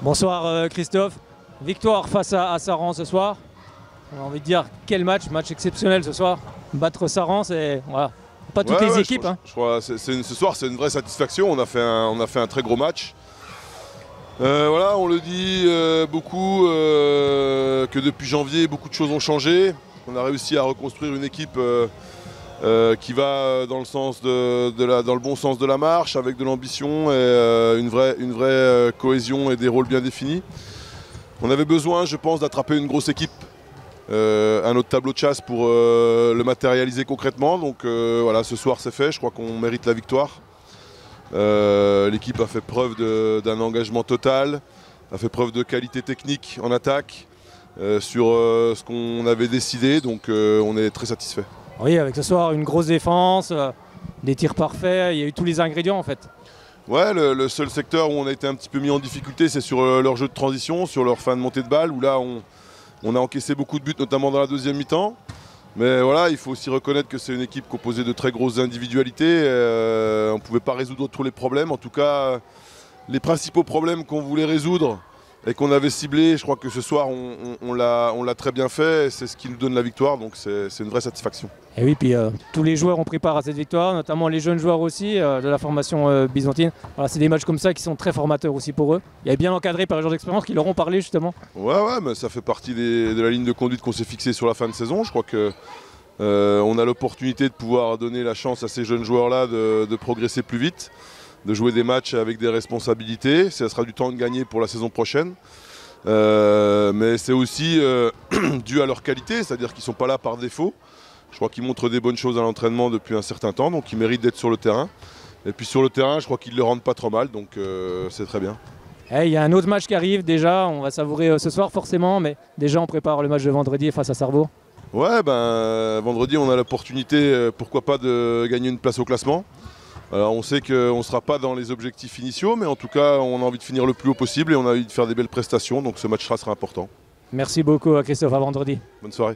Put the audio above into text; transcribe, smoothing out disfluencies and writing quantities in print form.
Bonsoir Christophe, victoire face à Saran ce soir. On a envie de dire quel match exceptionnel ce soir. Battre Saran, c'est voilà, pas toutes les équipes. Je crois ce soir c'est une vraie satisfaction, on a fait un très gros match. Voilà, on le dit beaucoup que depuis janvier beaucoup de choses ont changé. On a réussi à reconstruire une équipe qui va dans le bon sens de la marche, avec de l'ambition et une vraie cohésion et des rôles bien définis. On avait besoin, je pense, d'attraper une grosse équipe, un autre tableau de chasse pour le matérialiser concrètement. Donc voilà, ce soir c'est fait, je crois qu'on mérite la victoire. L'équipe a fait preuve d'un engagement total, a fait preuve de qualité technique en attaque sur ce qu'on avait décidé, donc on est très satisfait. Oui, avec ce soir une grosse défense, des tirs parfaits, il y a eu tous les ingrédients en fait. Ouais, le seul secteur où on a été un petit peu mis en difficulté, c'est sur leur jeu de transition, sur leur fin de montée de balle, où là on a encaissé beaucoup de buts, notamment dans la deuxième mi-temps. Mais voilà, il faut aussi reconnaître que c'est une équipe composée de très grosses individualités. On ne pouvait pas résoudre tous les problèmes. En tout cas, les principaux problèmes qu'on voulait résoudre et qu'on avait ciblés, je crois que ce soir on l'a très bien fait. C'est ce qui nous donne la victoire, donc c'est une vraie satisfaction. Et oui, puis tous les joueurs ont pris part à cette victoire, notamment les jeunes joueurs aussi de la formation byzantine. Voilà, c'est des matchs comme ça qui sont très formateurs aussi pour eux. Il y a bien encadré par les gens d'expérience qui leur ont parlé justement. Ouais, mais ça fait partie de la ligne de conduite qu'on s'est fixée sur la fin de saison. Je crois que on a l'opportunité de pouvoir donner la chance à ces jeunes joueurs-là de progresser plus vite, de jouer des matchs avec des responsabilités. Ça sera du temps de gagner pour la saison prochaine. Mais c'est aussi dû à leur qualité, c'est-à-dire qu'ils ne sont pas là par défaut. Je crois qu'ils montrent des bonnes choses à l'entraînement depuis un certain temps, donc ils méritent d'être sur le terrain. Et puis sur le terrain, je crois qu'ils ne le rendent pas trop mal, donc c'est très bien. Il y a un autre match qui arrive déjà, on va savourer ce soir forcément, mais déjà on prépare le match de vendredi face à Sarrebourg. Ouais, vendredi on a l'opportunité, pourquoi pas, de gagner une place au classement. Alors on sait qu'on ne sera pas dans les objectifs initiaux, mais en tout cas on a envie de finir le plus haut possible et on a envie de faire des belles prestations, donc ce match-là sera important. Merci beaucoup Christophe, à vendredi. Bonne soirée.